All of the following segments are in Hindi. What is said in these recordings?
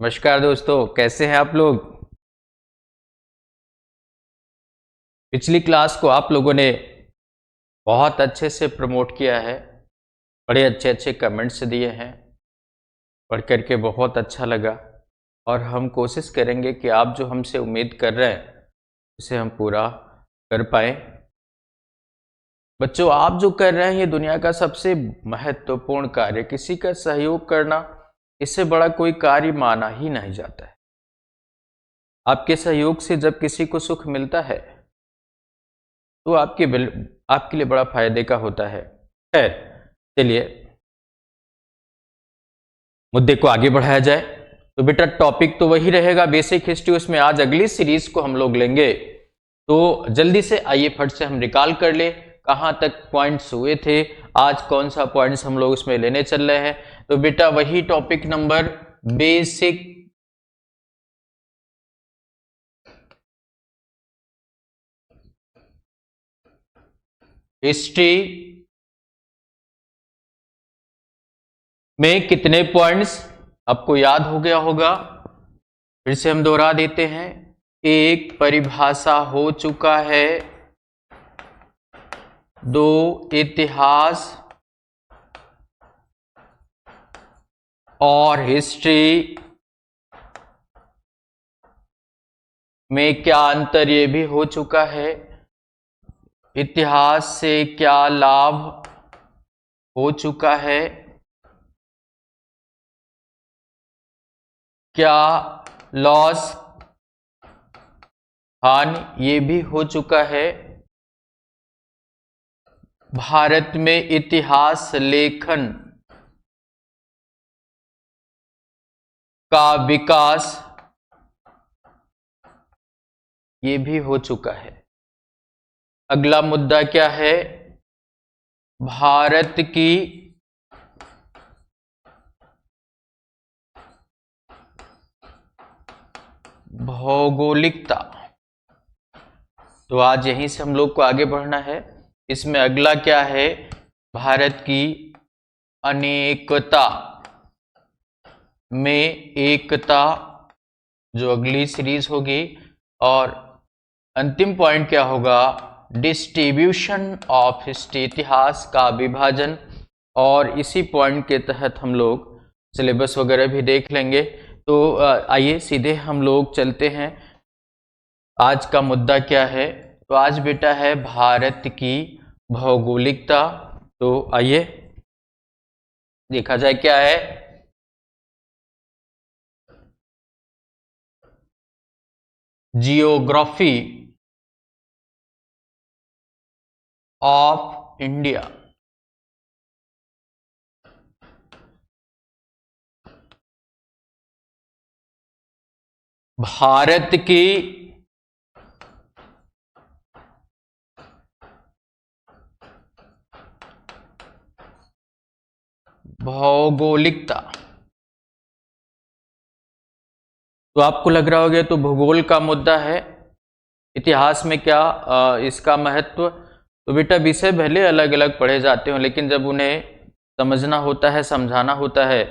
नमस्कार दोस्तों, कैसे हैं आप लोग। पिछली क्लास को आप लोगों ने बहुत अच्छे से प्रमोट किया है, बड़े अच्छे अच्छे कमेंट्स दिए हैं, पढ़ करके बहुत अच्छा लगा। और हम कोशिश करेंगे कि आप जो हमसे उम्मीद कर रहे हैं उसे हम पूरा कर पाएँ। बच्चों, आप जो कर रहे हैं ये दुनिया का सबसे महत्वपूर्ण कार्य। किसी का सहयोग करना, इससे बड़ा कोई कार्य माना ही नहीं जाता है। आपके सहयोग से जब किसी को सुख मिलता है तो आपके लिए बड़ा फायदे का होता है। खैर, चलिए मुद्दे को आगे बढ़ाया जाए। तो बेटा टॉपिक तो वही रहेगा, बेसिक हिस्ट्री। उसमें आज अगली सीरीज को हम लोग लेंगे। तो जल्दी से आइए फट से हम रिकॉल कर ले कहाँ तक पॉइंट्स हुए थे, आज कौन सा पॉइंट्स हम लोग उसमें लेने चल रहे हैं। तो बेटा वही टॉपिक नंबर बेसिक हिस्ट्री में कितने पॉइंट्स आपको याद हो गया होगा। फिर से हम दोहरा देते हैं। एक, परिभाषा हो चुका है। दो, इतिहास और हिस्ट्री में क्या अंतर, ये भी हो चुका है। इतिहास से क्या लाभ हो चुका है, क्या लॉस हानि, ये भी हो चुका है। भारत में इतिहास लेखन का विकास, ये भी हो चुका है। अगला मुद्दा क्या है, भारत की भौगोलिकता। तो आज यहीं से हम लोग को आगे बढ़ना है। इसमें अगला क्या है, भारत की अनेकता में एकता, जो अगली सीरीज होगी। और अंतिम पॉइंट क्या होगा, डिस्ट्रीब्यूशन ऑफ हिस्ट्री, इतिहास का विभाजन। और इसी पॉइंट के तहत हम लोग सिलेबस वगैरह भी देख लेंगे। तो आइए सीधे हम लोग चलते हैं। आज का मुद्दा क्या है, तो आज बेटा है भारत की भौगोलिकता। तो आइए देखा जाए क्या है। Geography of India. भारत की भौगोलिकता। तो आपको लग रहा होगा तो भूगोल का मुद्दा है, इतिहास में क्या इसका महत्व। तो बेटा विषय भले अलग अलग पढ़े जाते हो, लेकिन जब उन्हें समझना होता है, समझाना होता है,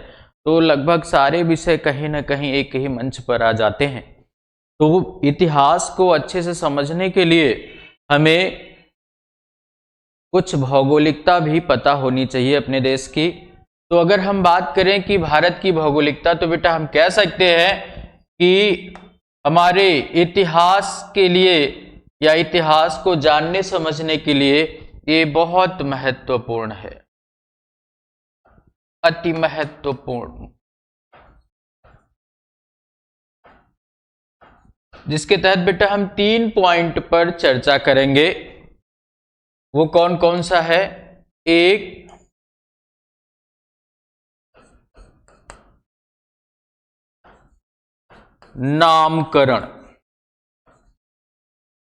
तो लगभग सारे विषय कहीं ना कहीं एक ही मंच पर आ जाते हैं। तो इतिहास को अच्छे से समझने के लिए हमें कुछ भौगोलिकता भी पता होनी चाहिए अपने देश की। तो अगर हम बात करें कि भारत की भौगोलिकता, तो बेटा हम कह सकते हैं कि हमारे इतिहास के लिए या इतिहास को जानने समझने के लिए ये बहुत महत्वपूर्ण है, अति महत्वपूर्ण। जिसके तहत बेटा हम 3 पॉइंट पर चर्चा करेंगे। वो कौन कौन सा है, एक, नामकरण,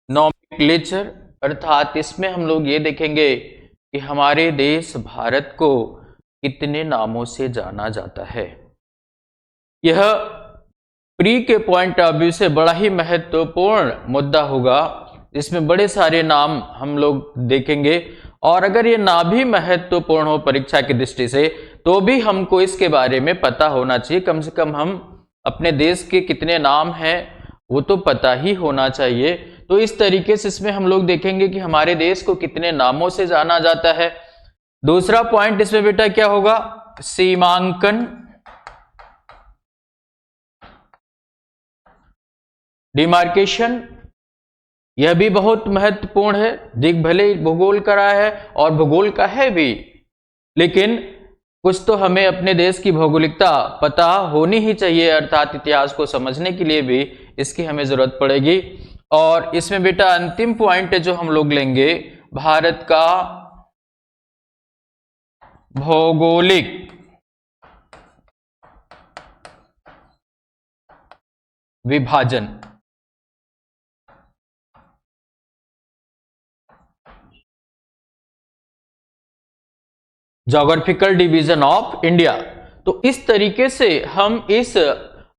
नॉमेनक्लेचर, अर्थात इसमें हम लोग ये देखेंगे कि हमारे देश भारत को कितने नामों से जाना जाता है। यह प्री के पॉइंट ऑफ व्यू से बड़ा ही महत्वपूर्ण मुद्दा होगा, जिसमें बड़े सारे नाम हम लोग देखेंगे। और अगर ये ना भी महत्वपूर्ण हो परीक्षा की दृष्टि से, तो भी हमको इसके बारे में पता होना चाहिए। कम से कम हम अपने देश के कितने नाम हैं वो तो पता ही होना चाहिए। तो इस तरीके से इसमें हम लोग देखेंगे कि हमारे देश को कितने नामों से जाना जाता है। दूसरा पॉइंट इसमें बेटा क्या होगा, सीमांकन, डिमार्केशन। यह भी बहुत महत्वपूर्ण है। दिख भले भूगोल का रहा है और भूगोल का है भी, लेकिन कुछ तो हमें अपने देश की भौगोलिकता पता होनी ही चाहिए, अर्थात इतिहास को समझने के लिए भी इसकी हमें जरूरत पड़ेगी। और इसमें बेटा अंतिम पॉइंट है जो हम लोग लेंगे, भारत का भौगोलिक विभाजन। Geographical division of India. तो इस तरीके से हम इस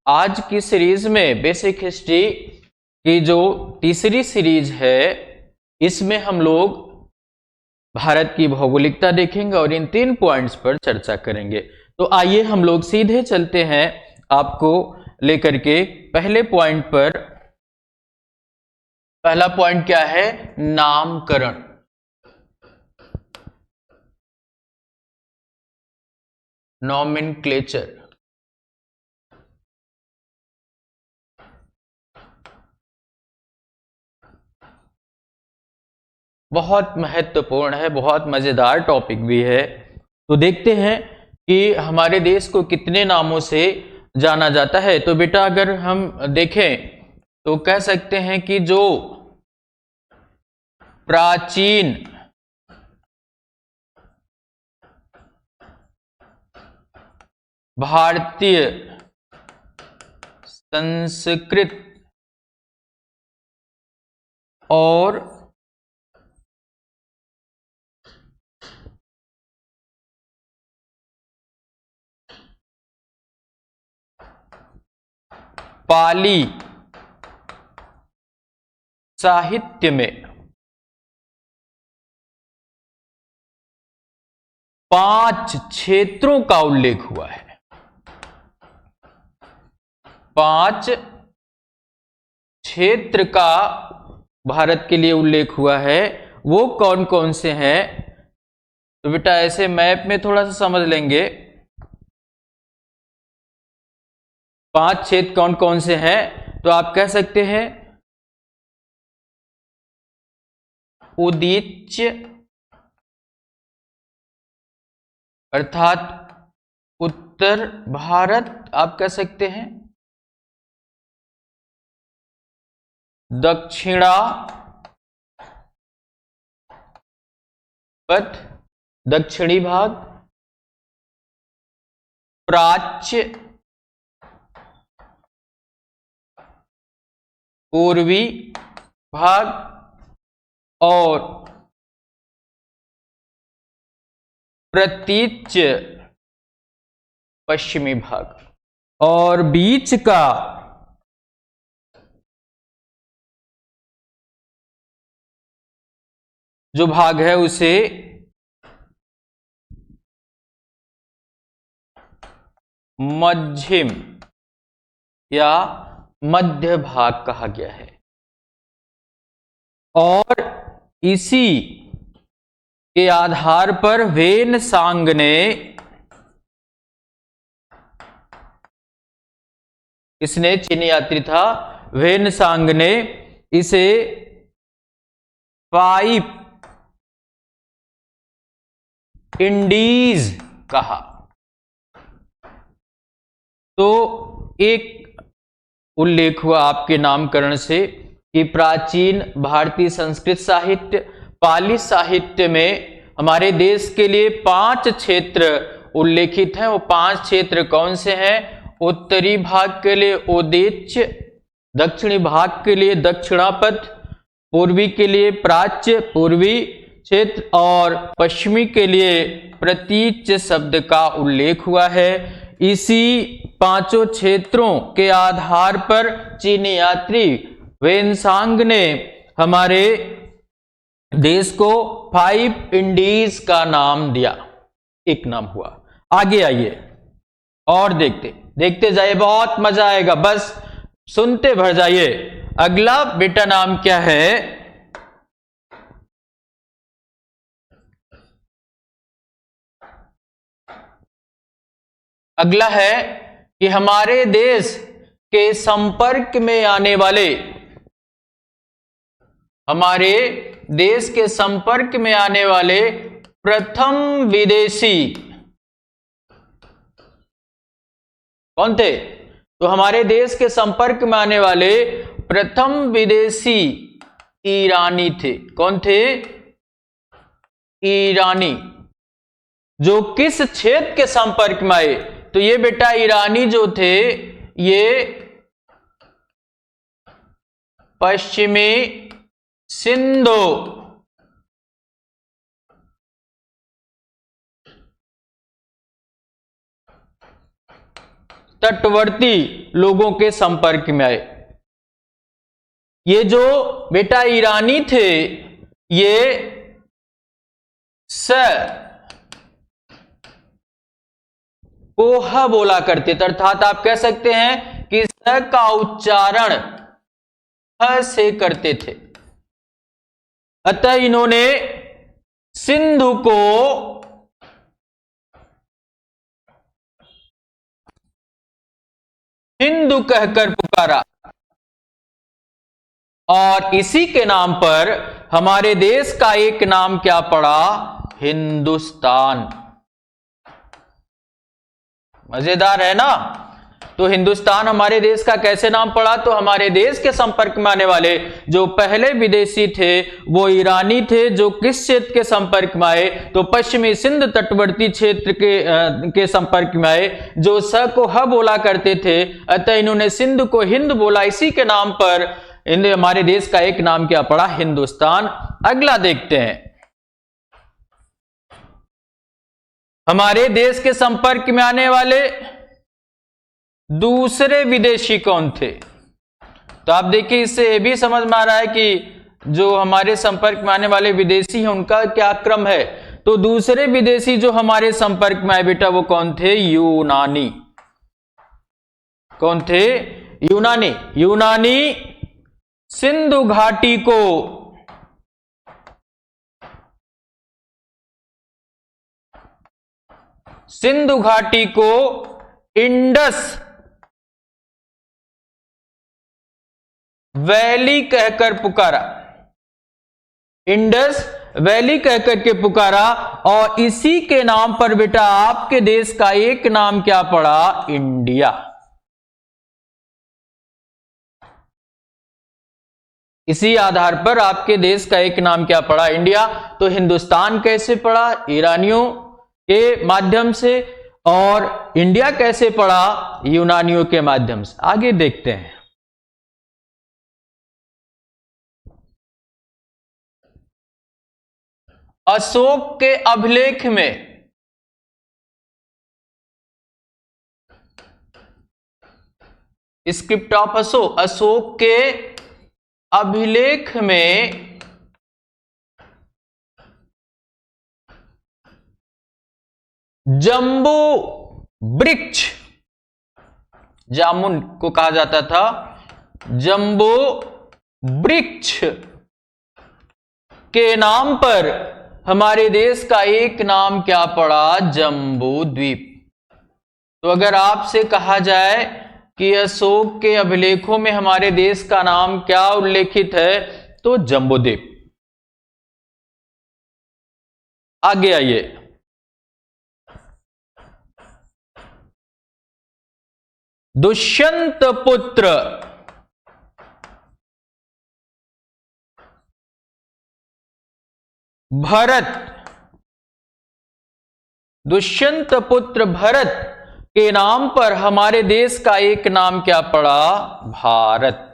आज की सीरीज में बेसिक हिस्ट्री की जो तीसरी सीरीज है, इसमें हम लोग भारत की भौगोलिकता देखेंगे और इन 3 पॉइंट्स पर चर्चा करेंगे। तो आइए हम लोग सीधे चलते हैं आपको लेकर के पहले पॉइंट पर। पहला पॉइंट क्या है, नामकरण। नॉमेनक्लेचर। बहुत महत्वपूर्ण है, बहुत मजेदार टॉपिक भी है। तो देखते हैं कि हमारे देश को कितने नामों से जाना जाता है। तो बेटा अगर हम देखें तो कह सकते हैं कि जो प्राचीन भारतीय संस्कृत और पाली साहित्य में 5 क्षेत्रों का उल्लेख हुआ है। 5 क्षेत्र का भारत के लिए उल्लेख हुआ है। वो कौन कौन से हैं, तो बेटा ऐसे मैप में थोड़ा सा समझ लेंगे। 5 क्षेत्र कौन कौन से हैं, तो आप कह सकते हैं उदीच अर्थात उत्तर भारत, आप कह सकते हैं दक्षिणा पथ दक्षिणी भाग, प्राच्य पूर्वी भाग और प्रतीच्य पश्चिमी भाग। और बीच का जो भाग है उसे मध्यम या मध्य भाग कहा गया है। और इसी के आधार पर वेनसांग ने, इसने चीनी यात्री था, वेनसांग ने इसे 5 इंडीज कहा। तो एक उल्लेख हुआ आपके नामकरण से कि प्राचीन भारतीय संस्कृत साहित्य, पाली साहित्य में हमारे देश के लिए 5 क्षेत्र उल्लेखित हैं। वो 5 क्षेत्र कौन से हैं, उत्तरी भाग के लिए उदीच्य, दक्षिणी भाग के लिए दक्षिणापथ, पूर्वी के लिए प्राच्य पूर्वी क्षेत्र और पश्चिमी के लिए प्रतीच्य शब्द का उल्लेख हुआ है। इसी 5 क्षेत्रों के आधार पर चीनी यात्री वेनसांग ने हमारे देश को 5 इंडीज का नाम दिया, एक नाम हुआ। आगे आइए और देखते देखते जाइए, बहुत मजा आएगा, बस सुनते भर जाइए। अगला बेटा नाम क्या है? अगला है कि हमारे देश के संपर्क में आने वाले, हमारे देश के संपर्क में आने वाले प्रथम विदेशी कौन थे? तो हमारे देश के संपर्क में आने वाले प्रथम विदेशी ईरानी थे। कौन थे? ईरानी। जो किस क्षेत्र के संपर्क में आए? तो ये बेटा ईरानी जो थे ये पश्चिमी सिंधु तटवर्ती लोगों के संपर्क में आए। ये जो बेटा ईरानी थे ये स को ह बोला करते थे, अर्थात आप कह सकते हैं कि स का उच्चारण ह से करते थे। अतः इन्होंने सिंधु को हिंदू कहकर पुकारा और इसी के नाम पर हमारे देश का एक नाम क्या पड़ा? हिंदुस्तान। मजेदार है ना? तो हिंदुस्तान हमारे देश का कैसे नाम पड़ा? तो हमारे देश के संपर्क में आने वाले जो पहले विदेशी थे वो ईरानी थे। जो किस क्षेत्र के संपर्क में आए? तो पश्चिमी सिंध तटवर्ती क्षेत्र के संपर्क में आए, जो स को ह बोला करते थे। अतः इन्होंने सिंध को हिंद बोला, इसी के नाम पर हमारे देश का एक नाम क्या पड़ा? हिंदुस्तान। अगला देखते हैं, हमारे देश के संपर्क में आने वाले दूसरे विदेशी कौन थे? तो आप देखिए, इससे यह भी समझ में आ रहा है कि जो हमारे संपर्क में आने वाले विदेशी हैं उनका क्या क्रम है। तो दूसरे विदेशी जो हमारे संपर्क में आए बेटा वो कौन थे? यूनानी। कौन थे? यूनानी। यूनानी सिंधु घाटी को इंडस वैली कहकर पुकारा। इंडस वैली कहकर के पुकारा और इसी के नाम पर बेटा आपके देश का एक नाम क्या पड़ा? इंडिया। इसी आधार पर आपके देश का एक नाम क्या पड़ा? इंडिया। तो हिंदुस्तान कैसे पड़ा? ईरानियों के माध्यम से। और इंडिया कैसे पड़ा? यूनानियों के माध्यम से। आगे देखते हैं, अशोक के अभिलेख में स्क्रिप्ट ऑफ अशोक, अशोक के अभिलेख में जम्बू वृक्ष, जामुन को कहा जाता था जम्बू वृक्ष के नाम पर हमारे देश का एक नाम क्या पड़ा? जम्बू द्वीप। तो अगर आपसे कहा जाए कि अशोक के अभिलेखों में हमारे देश का नाम क्या उल्लेखित है? तो जम्बूद्वीप। आगे आइए, दुष्यंत पुत्र भरत, दुष्यंत पुत्र भरत के नाम पर हमारे देश का एक नाम क्या पड़ा? भारत।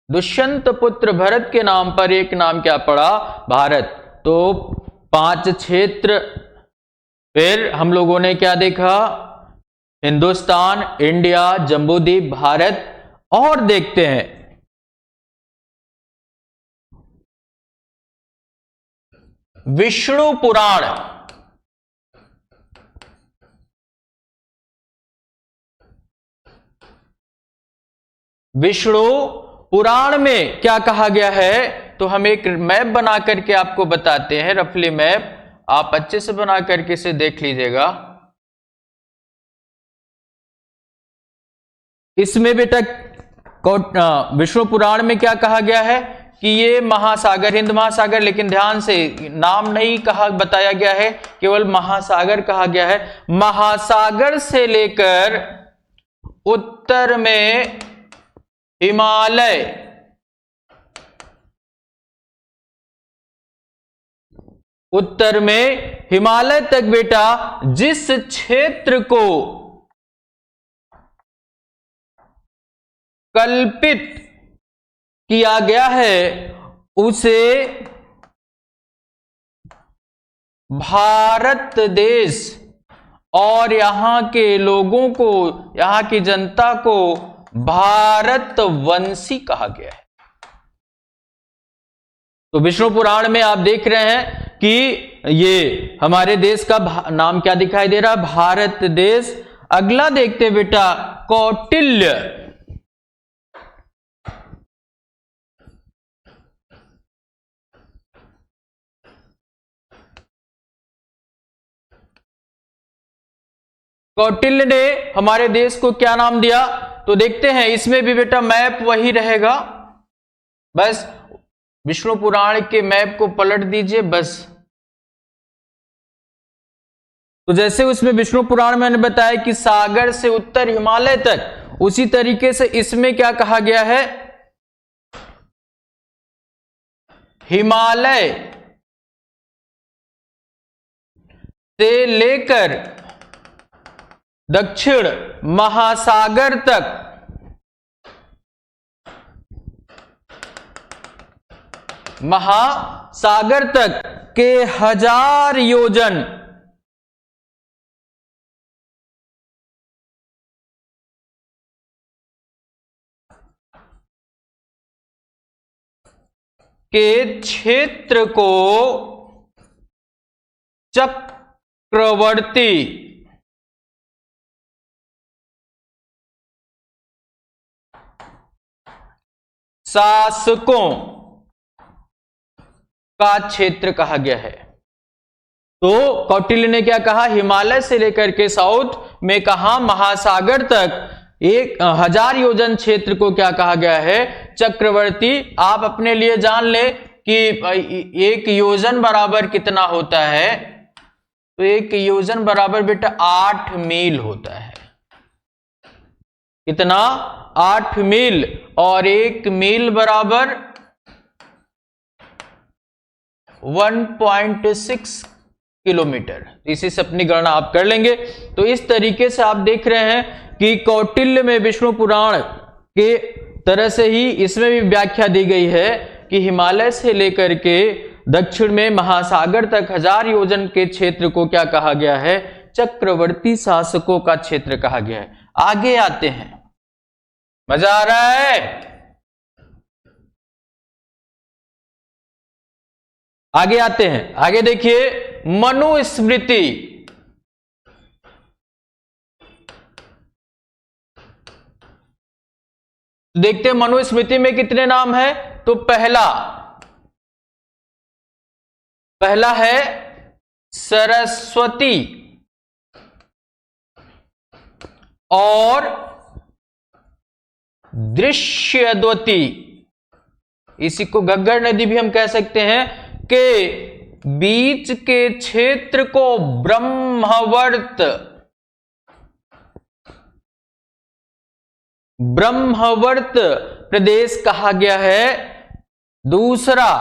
दुष्यंत पुत्र भरत के नाम पर एक नाम क्या पड़ा? भारत। तो 5 क्षेत्र फिर हम लोगों ने क्या देखा? हिंदुस्तान, इंडिया, जम्बूद्वीप, भारत। और देखते हैं विष्णु पुराण। विष्णु पुराण में क्या कहा गया है, तो हम एक मैप बना करके आपको बताते हैं, रफली मैप आप अच्छे से बना करके इसे देख लीजिएगा। इसमें बेटा विष्णु पुराण में क्या कहा गया है कि ये महासागर, हिंद महासागर, लेकिन ध्यान से नाम नहीं कहा बताया गया है, केवल महासागर कहा गया है। महासागर से लेकर उत्तर में हिमालय, उत्तर में हिमालय तक बेटा जिस क्षेत्र को कल्पित किया गया है उसे भारत देश, और यहां के लोगों को, यहां की जनता को भारतवंशी कहा गया है। तो विष्णु पुराण में आप देख रहे हैं कि ये हमारे देश का नाम क्या दिखाई दे रहा है, भारत देश। अगला देखते बेटा कौटिल्य। कौटिल्य ने हमारे देश को क्या नाम दिया, तो देखते हैं इसमें भी बेटा मैप वही रहेगा, बस विष्णु पुराण के मैप को पलट दीजिए बस। तो जैसे उसमें विष्णु पुराण में मैंने बताया कि सागर से उत्तर हिमालय तक, उसी तरीके से इसमें क्या कहा गया है, हिमालय से लेकर दक्षिण महासागर तक के 1000 योजन के क्षेत्र को चक्रवर्ती शासकों का क्षेत्र कहा गया है। तो कौटिल्य ने क्या कहा, हिमालय से लेकर के साउथ में कहा महासागर तक 1000 योजन क्षेत्र को क्या कहा गया है, चक्रवर्ती। आप अपने लिए जान ले कि एक योजन बराबर कितना होता है, तो एक योजन बराबर बेटा 8 मील होता है। कितना, 8 मील, और 1 मील बराबर 1.6 किलोमीटर। इसी से अपनी गणना आप कर लेंगे। तो इस तरीके से आप देख रहे हैं कि कौटिल्य में विष्णु पुराण के तरह से ही इसमें भी व्याख्या दी गई है कि हिमालय से लेकर के दक्षिण में महासागर तक 1000 योजन के क्षेत्र को क्या कहा गया है, चक्रवर्ती शासकों का क्षेत्र कहा गया है। आगे आते हैं, मजा आ रहा है, आगे आते हैं। आगे देखिए मनुस्मृति। देखते हैं मनुस्मृति में कितने नाम है, तो पहला है सरस्वती और दृश्यद्वती, इसी को घग्गर नदी भी हम कह सकते हैं, के बीच के क्षेत्र को ब्रह्मवर्त प्रदेश कहा गया है। दूसरा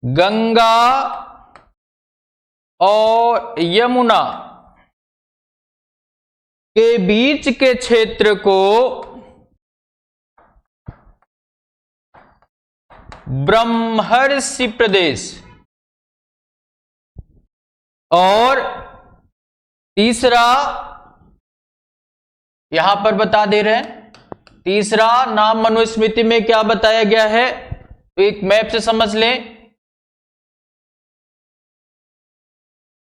गंगा और यमुना के बीच के क्षेत्र को ब्रह्मर्षि प्रदेश, और तीसरा यहां पर बता दे रहे हैं, तीसरा नाम मनुस्मृति में क्या बताया गया है, तो एक मैप से समझ लें,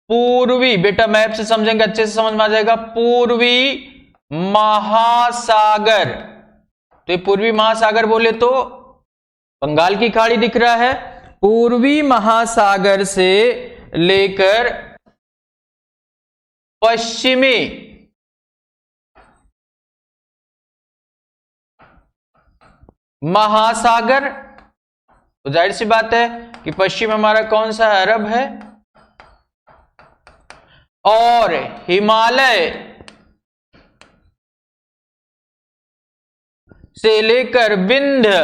पूर्वी, बेटा मैप से समझेंगे अच्छे से समझ में आ जाएगा, पूर्वी महासागर। तो ये पूर्वी महासागर बोले तो बंगाल की खाड़ी दिख रहा है। पूर्वी महासागर से लेकर पश्चिमी महासागर, तो जाहिर सी बात है कि पश्चिम हमारा कौन सा है, अरब है। और हिमालय से लेकर विंध्य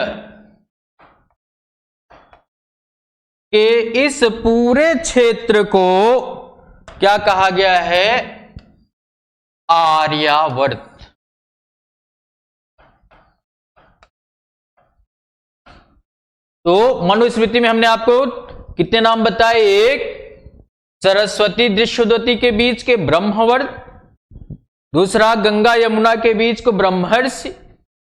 के इस पूरे क्षेत्र को क्या कहा गया है, आर्यावर्त। तो मनुस्मृति में हमने आपको कितने नाम बताए, एक सरस्वती दृश्योदती के बीच के ब्रह्मवर्त, दूसरा गंगा यमुना के बीच को ब्रह्मर्षि,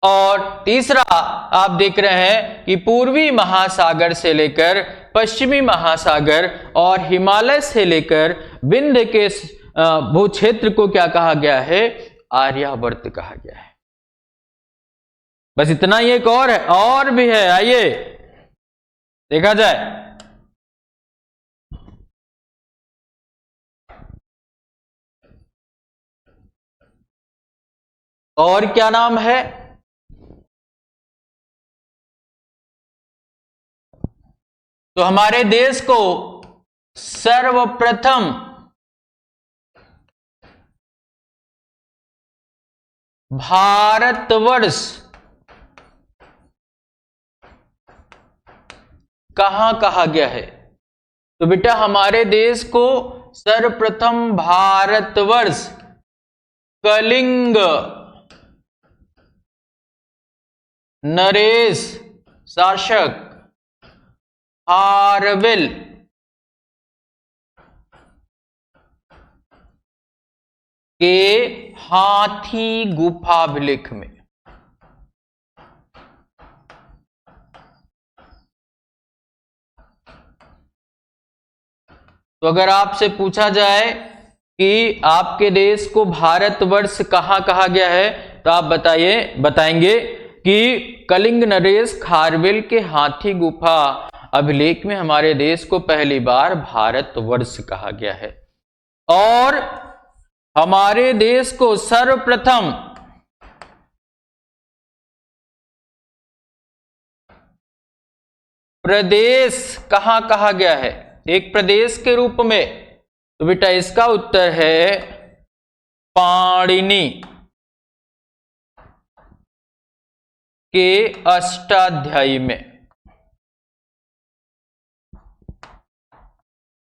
और तीसरा आप देख रहे हैं कि पूर्वी महासागर से लेकर पश्चिमी महासागर और हिमालय से लेकर विंध्य के भूक्षेत्र को क्या कहा गया है, आर्यावर्त कहा गया है। बस इतना ही, एक और है, और भी है, आइए देखा जाए। और क्या नाम है, तो हमारे देश को सर्वप्रथम भारतवर्ष कहां कहा गया है, तो बेटा हमारे देश को सर्वप्रथम भारतवर्ष कलिंग नरेश शासक खारवेल के हाथी गुफा अभिलेख में। तो अगर आपसे पूछा जाए कि आपके देश को भारतवर्ष कहां कहा गया है, तो आप बताएंगे कि कलिंग नरेश खारवेल के हाथी गुफा अभिलेख में हमारे देश को पहली बार भारतवर्ष कहा गया है। और हमारे देश को सर्वप्रथम प्रदेश कहां कहा गया है, एक प्रदेश के रूप में, तो बेटा इसका उत्तर है पाणिनि के अष्टाध्यायी में।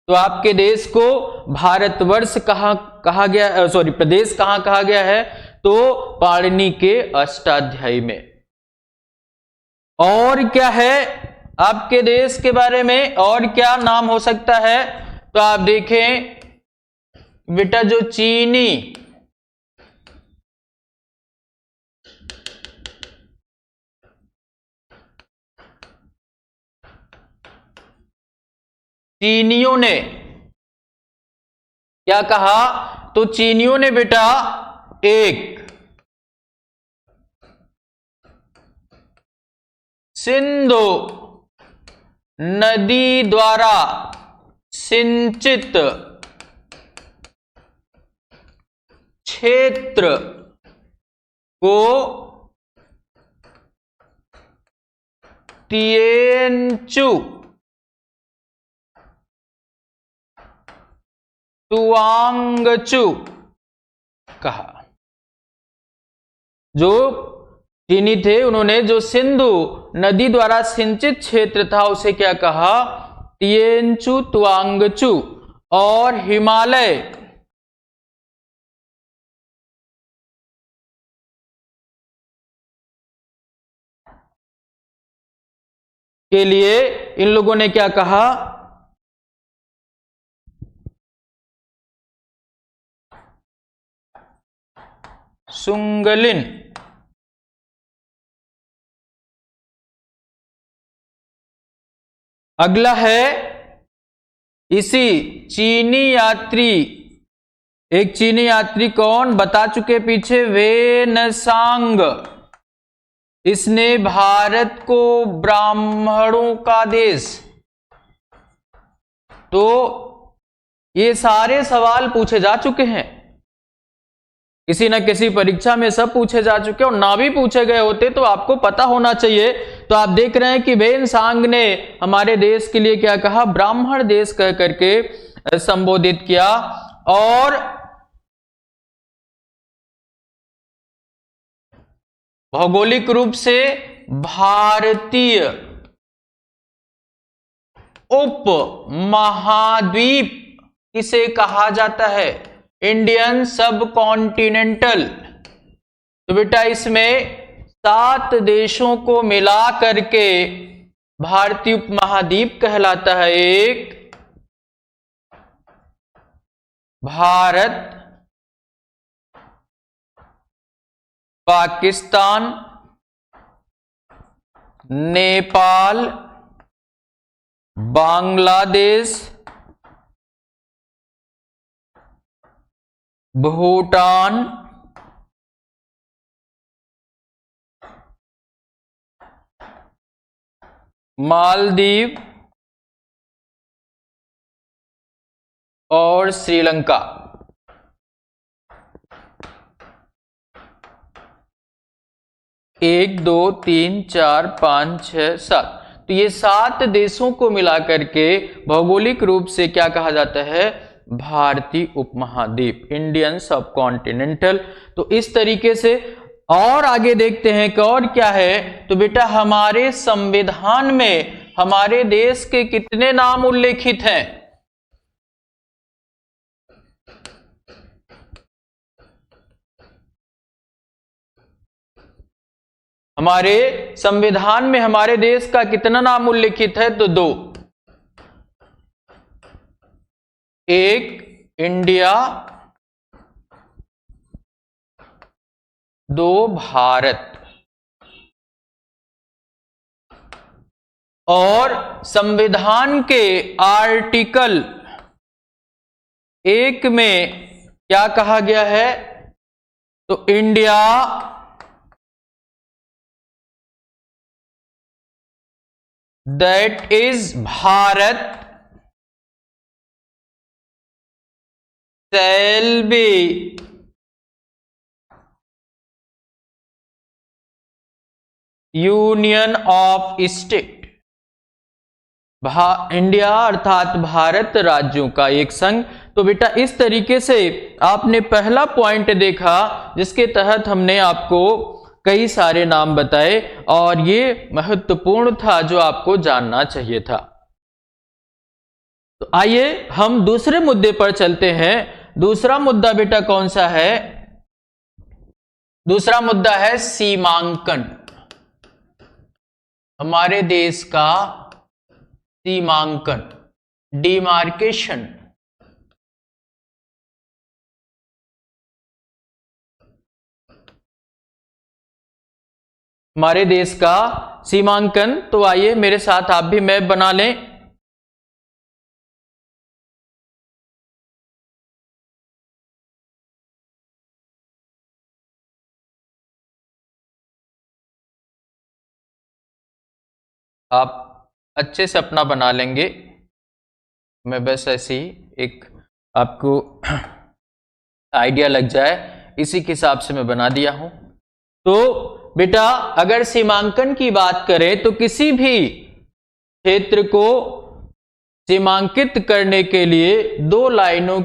तो आपके देश को भारतवर्ष कहा गया, सॉरी प्रदेश कहां कहा गया है, तो पाणिनि के अष्टाध्यायी में। और क्या है आपके देश के बारे में, और क्या नाम हो सकता है, तो आप देखें बेटा जो चीनियों ने क्या कहा, तो चीनियों ने बेटा एक सिंधु नदी द्वारा सिंचित क्षेत्र को तिएंचु तुआंगचु कहा। जो चीनी थे उन्होंने जो सिंधु नदी द्वारा सिंचित क्षेत्र था उसे क्या कहा, तिएंचु तुआंगचु। और हिमालय के लिए इन लोगों ने क्या कहा, सुंगलिन। अगला है इसी चीनी यात्री एक चीनी यात्री कौन बता चुके पीछे, वेनसांग। इसने भारत को ब्राह्मणों का देश, तो ये सारे सवाल पूछे जा चुके हैं, किसी न किसी परीक्षा में सब पूछे जा चुके हैं, और ना भी पूछे गए होते तो आपको पता होना चाहिए। तो आप देख रहे हैं कि वेनसांग ने हमारे देश के लिए क्या कहा, ब्राह्मण देश कह करके संबोधित किया। और भौगोलिक रूप से भारतीय उप महाद्वीप किसे कहा जाता है, इंडियन सब कॉन्टिनेंटल। तो बेटा इसमें 7 देशों को मिला करके भारतीय उपमहाद्वीप कहलाता है। एक भारत, पाकिस्तान, नेपाल, बांग्लादेश, भूटान, मालदीव और श्रीलंका। एक, दो, तीन, चार, 5, 6, 7, तो ये 7 देशों को मिलाकर के भौगोलिक रूप से क्या कहा जाता है, भारतीय उपमहाद्वीप, इंडियन सब कॉन्टिनेंटल। तो इस तरीके से और आगे देखते हैं कि और क्या है। तो बेटा हमारे संविधान में हमारे देश के कितने नाम उल्लेखित हैं, हमारे संविधान में हमारे देश का कितना नाम उल्लेखित है, तो 2। एक इंडिया, 2 भारत। और संविधान के आर्टिकल 1 में क्या कहा गया है, तो India that is Bharat shall be union of state. India अर्थात भारत राज्यों का एक संघ। तो बेटा इस तरीके से आपने पहला पॉइंट देखा जिसके तहत हमने आपको कई सारे नाम बताए, और ये महत्वपूर्ण था जो आपको जानना चाहिए था। तो आइए हम दूसरे मुद्दे पर चलते हैं। दूसरा मुद्दा बेटा कौन सा है, दूसरा मुद्दा है सीमांकन। हमारे देश का सीमांकन, डिमार्केशन। हमारे देश का सीमांकन। तो आइए मेरे साथ आप भी मैप बना लें। आप अच्छे से अपना बना लेंगे, मैं बस ऐसे ही एक आपको आइडिया लग जाए इसी के हिसाब से मैं बना दिया हूं। तो बेटा अगर सीमांकन की बात करें तो किसी भी क्षेत्र को सीमांकित करने के लिए 2 लाइनों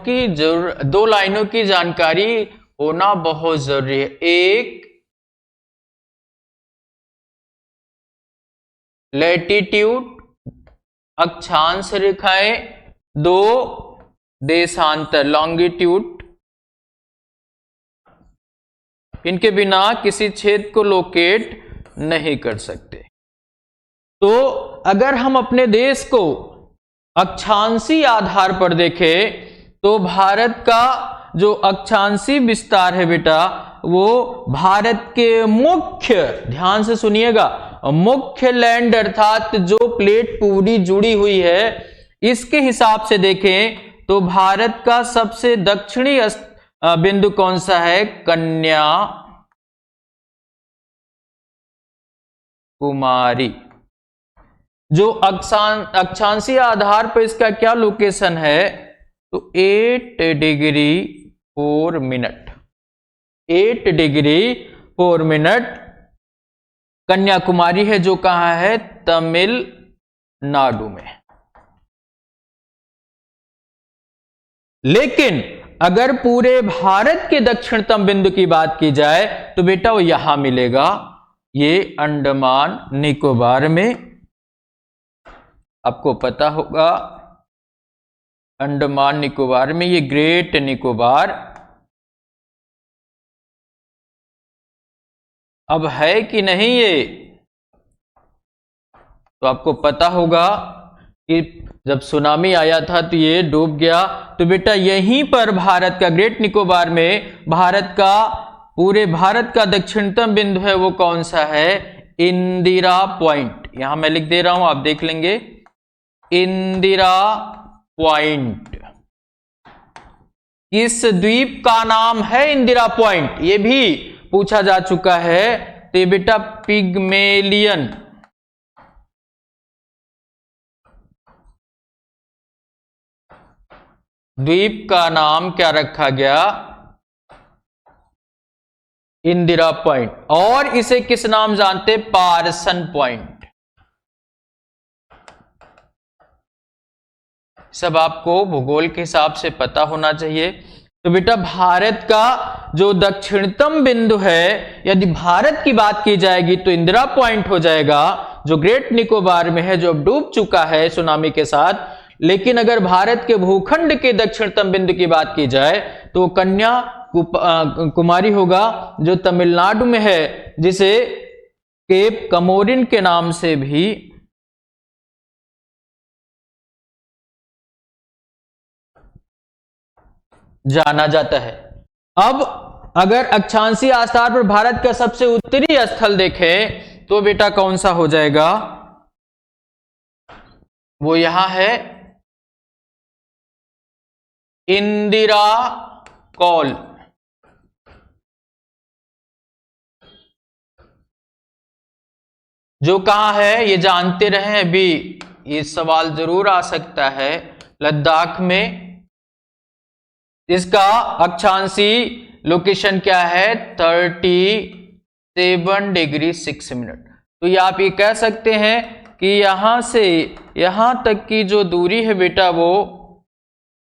की जानकारी होना बहुत जरूरी है। एक लैटिट्यूड अक्षांश रेखाएं, 2 देशांतर लॉन्गिट्यूड। इनके बिना किसी क्षेत्र को लोकेट नहीं कर सकते। तो अगर हम अपने देश को अक्षांशी आधार पर देखें तो भारत का जो अक्षांशी विस्तार है बेटा वो भारत के मुख्य, ध्यान से सुनिएगा, मुख्य लैंड अर्थात जो प्लेट पूरी जुड़ी हुई है इसके हिसाब से देखें तो भारत का सबसे दक्षिणी बिंदु कौन सा है? कन्याकुमारी। जो अक्षांशीय आधार पर इसका क्या लोकेशन है? तो 8 degree 4 minute, 8 degree 4 minute Kanyakumari है, जो कहां है? तमिलनाडु में। लेकिन अगर पूरे भारत के दक्षिणतम बिंदु की बात की जाए तो बेटा वो यहां मिलेगा, ये अंडमान निकोबार में। आपको पता होगा अंडमान निकोबार में, ये ग्रेट निकोबार। अब है कि नहीं ये, तो आपको पता होगा कि जब सुनामी आया था तो ये डूब गया। तो बेटा यहीं पर भारत का, ग्रेट निकोबार में भारत का, पूरे भारत का दक्षिणतम बिंदु है, वो कौन सा है? इंदिरा पॉइंट। यहां मैं लिख दे रहा हूं, आप देख लेंगे, इंदिरा पॉइंट। किस द्वीप का नाम है इंदिरा पॉइंट? ये भी पूछा जा चुका है। तो ये बेटा पिग्मेलियन द्वीप का नाम क्या रखा गया? इंदिरा पॉइंट। और इसे किस नाम जानते? Parson point. सब आपको भूगोल के हिसाब से पता होना चाहिए। तो बेटा भारत का जो दक्षिणतम बिंदु है, यदि भारत की बात की जाएगी तो इंदिरा पॉइंट हो जाएगा, जो ग्रेट निकोबार में है, जो अब डूब चुका है सुनामी के साथ। लेकिन अगर भारत के भूखंड के दक्षिणतम बिंदु की बात की जाए तो कन्याकुमारी होगा, जो तमिलनाडु में है, जिसे केप कमोरिन के नाम से भी जाना जाता है। अब अगर अक्षांशीय आधार पर भारत का सबसे उत्तरी स्थल देखें तो बेटा कौन सा हो जाएगा? वो यहां है इंदिरा कौल। जो कहां है ये जानते रहे, अभी ये सवाल जरूर आ सकता है, लद्दाख में। इसका अक्षांशीय लोकेशन क्या है? 37 डिग्री 6 मिनट। तो ये आप ये कह सकते हैं कि यहां से यहां तक की जो दूरी है बेटा वो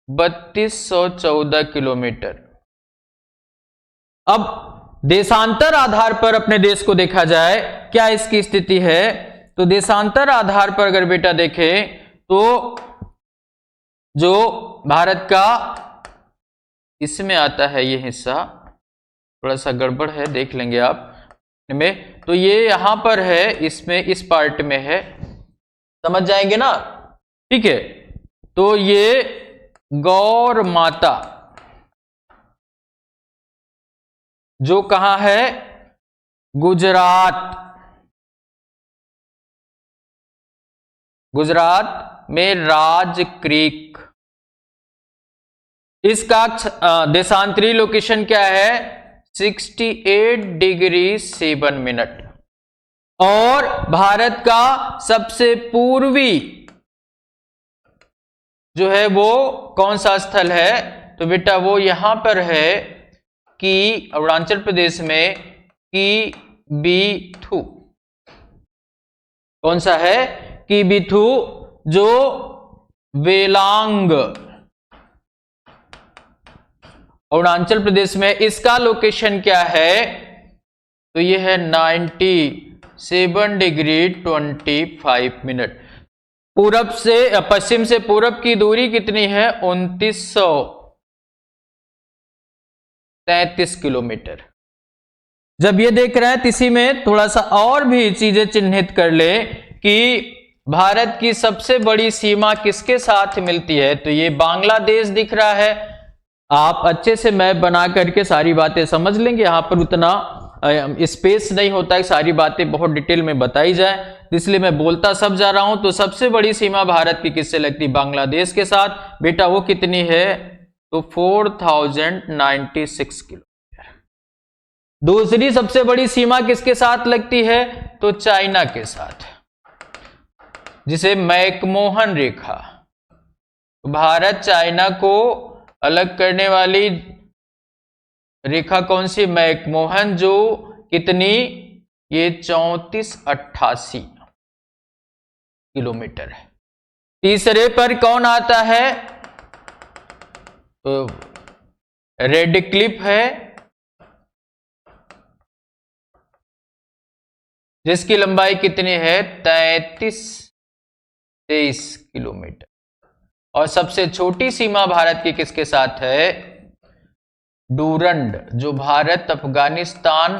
3214 किलोमीटर। अब देशांतर आधार पर अपने देश को देखा जाए, क्या इसकी स्थिति है? तो देशांतर आधार पर अगर बेटा देखें तो जो भारत का, इसमें आता है ये हिस्सा, थोड़ा सा गड़बड़ है, देख लेंगे आप में। तो ये यहां पर है, इसमें इस पार्ट में है, समझ जाएंगे ना? ठीक है। तो ये गौर माता जो कहां है? गुजरात। गुजरात में राज क्रीक। इसका देशांतरी लोकेशन क्या है? 68 डिग्री 7 मिनट। और भारत का सबसे पूर्वी जो है वो कौन सा स्थल है? तो बेटा वो यहां पर है कि अरुणाचल प्रदेश में किबीथु। कौन सा है? किबीथु, जो वेलांग अरुणाचल प्रदेश में। इसका लोकेशन क्या है? तो ये है 97 डिग्री 25 मिनट। पूरब से पश्चिम से पूरब की दूरी कितनी है? 2933 किलोमीटर। जब ये देख रहे हैं तो इसी में थोड़ा सा और भी चीजें चिन्हित कर ले कि भारत की सबसे बड़ी सीमा किसके साथ मिलती है। तो ये बांग्लादेश दिख रहा है। आप अच्छे से मैप बना करके सारी बातें समझ लेंगे। यहां पर उतना स्पेस नहीं होता है, सारी बातें बहुत डिटेल में बताई जाए, इसलिए मैं बोलता सब जा रहा हूं। तो सबसे बड़ी सीमा भारत की किससे लगती? बांग्लादेश के साथ। बेटा वो कितनी है? तो 4096 किलोमीटर। दूसरी सबसे बड़ी सीमा किसके साथ लगती है? तो चाइना के साथ, जिसे मैकमोहन रेखा। भारत चाइना को अलग करने वाली रेखा कौन सी? मैकमोहन, जो कितनी? ये 3488 किलोमीटर है। तीसरे पर कौन आता है? तो रेडक्लिफ है, जिसकी लंबाई कितनी है? 3323 किलोमीटर। और सबसे छोटी सीमा भारत की किसके साथ है? डूरंड, जो भारत अफगानिस्तान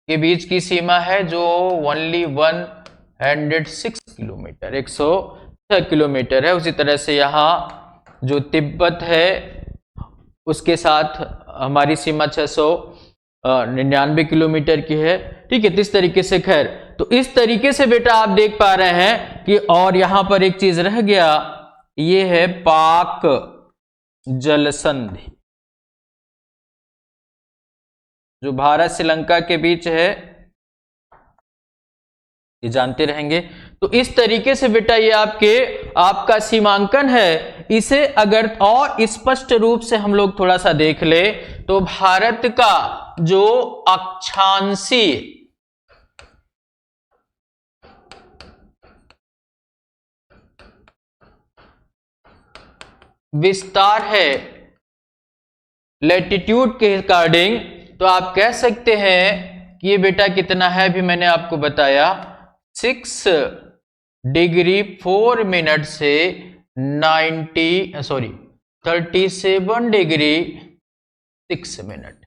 के बीच की सीमा है, जो ओनली 106 किलोमीटर, 106 किलोमीटर है। उसी तरह से यहाँ जो तिब्बत है उसके साथ हमारी सीमा 699 किलोमीटर की है। ठीक है, तो इस तरीके से, खैर, तो इस तरीके से बेटा आप देख पा रहे हैं कि, और यहां पर एक चीज रह गया, ये है पाक जलसंधि, जो भारत श्रीलंका के बीच है, ये जानते रहेंगे। तो इस तरीके से बेटा ये आपका सीमांकन है। इसे अगर और स्पष्ट रूप से हम लोग थोड़ा सा देख ले, तो भारत का जो अक्षांशीय विस्तार है लैटिट्यूड के अकॉर्डिंग, तो आप कह सकते हैं कि ये बेटा कितना है? अभी मैंने आपको बताया 6 डिग्री 4 मिनट से 37 डिग्री 6 मिनट।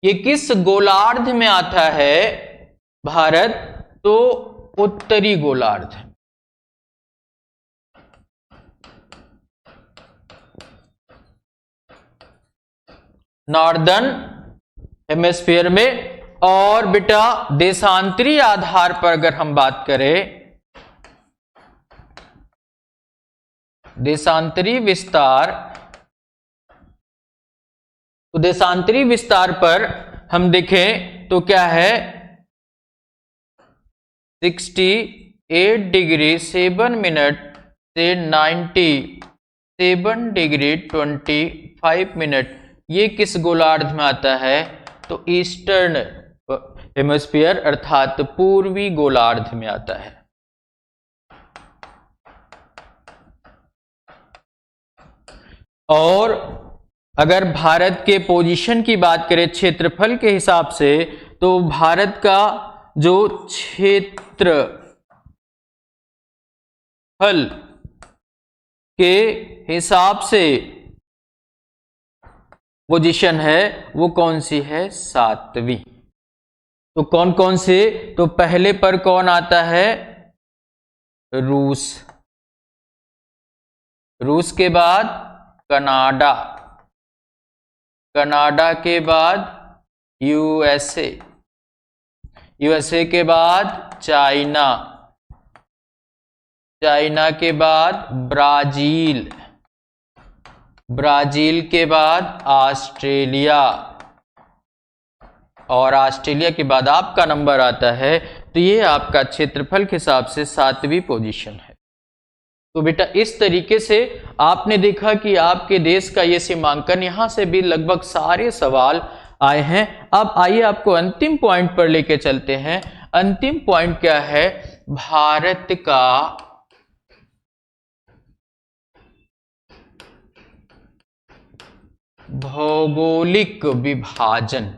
ये किस गोलार्ध में आता है भारत? तो उत्तरी गोलार्ध, नॉर्दर्न हेमिस्फीयर में। और बेटा देशांतरी आधार पर अगर हम बात करें, देशांतरी विस्तार, तो देशांतरी विस्तार पर हम देखें तो क्या है? 68 डिग्री 7 मिनट से 97 डिग्री 25 मिनट। ये किस गोलार्ध में आता है? तो ईस्टर्न हेमिस्फीयर अर्थात पूर्वी गोलार्ध में आता है। और अगर भारत के पोजीशन की बात करें क्षेत्रफल के हिसाब से, तो भारत का जो क्षेत्रफल के हिसाब से पोजीशन है वो कौन सी है? 7वीं। तो कौन कौन से? तो पहले पर कौन आता है? रूस, रूस के बाद कनाडा, कनाडा के बाद यूएसए, यूएसए के बाद चाइना, चाइना के बाद ब्राजील, ब्राजील के बाद ऑस्ट्रेलिया, और ऑस्ट्रेलिया के बाद आपका नंबर आता है। तो ये आपका क्षेत्रफल के हिसाब से 7वीं पोजीशन है। तो बेटा इस तरीके से आपने देखा कि आपके देश का ये सीमांकन, यहां से भी लगभग सारे सवाल आए हैं। अब आइए आपको अंतिम पॉइंट पर लेके चलते हैं। अंतिम पॉइंट क्या है? भारत का भौगोलिक विभाजन।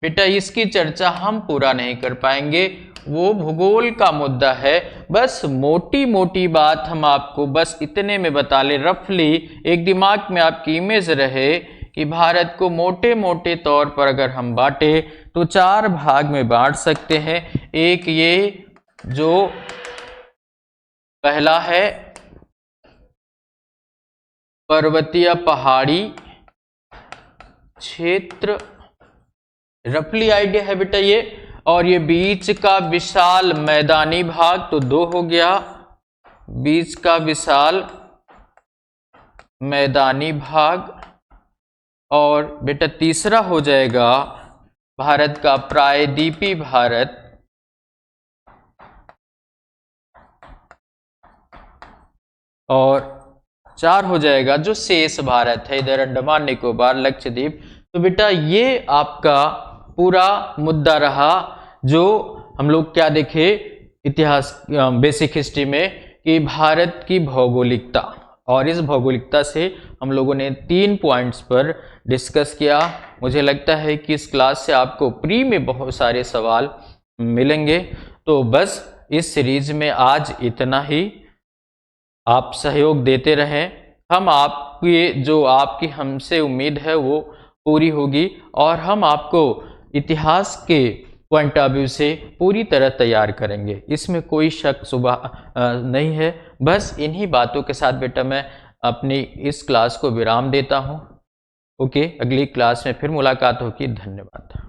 बेटा इसकी चर्चा हम पूरा नहीं कर पाएंगे, वो भूगोल का मुद्दा है। बस मोटी मोटी बात हम आपको बस इतने में बता ले, रफली एक दिमाग में आपकी इमेज रहे कि भारत को मोटे मोटे तौर पर अगर हम बांटे तो 4 भाग में बांट सकते हैं। एक ये जो पहला है पर्वतीय पहाड़ी क्षेत्र, रफली आइडिया है बेटा ये। और ये बीच का विशाल मैदानी भाग, तो 2 हो गया। बीच का विशाल मैदानी भाग, और बेटा तीसरा हो जाएगा भारत का प्रायद्वीपीय भारत, और 4 हो जाएगा जो शेष भारत है, इधर अंडमान निकोबार लक्षद्वीप। तो बेटा ये आपका पूरा मुद्दा रहा जो हम लोग क्या देखे इतिहास बेसिक हिस्ट्री में कि भारत की भौगोलिकता, और इस भौगोलिकता से हम लोगों ने 3 पॉइंट्स पर डिस्कस किया। मुझे लगता है कि इस क्लास से आपको प्री में बहुत सारे सवाल मिलेंगे। तो बस इस सीरीज में आज इतना ही। आप सहयोग देते रहें, हम आपकी जो आपकी हमसे उम्मीद है वो पूरी होगी, और हम आपको इतिहास के पॉइंट ऑफ व्यू से पूरी तरह तैयार करेंगे, इसमें कोई शक सुबह नहीं है। बस इन्हीं बातों के साथ बेटा मैं अपनी इस क्लास को विराम देता हूँ। ओके, अगली क्लास में फिर मुलाकात होगी। धन्यवाद।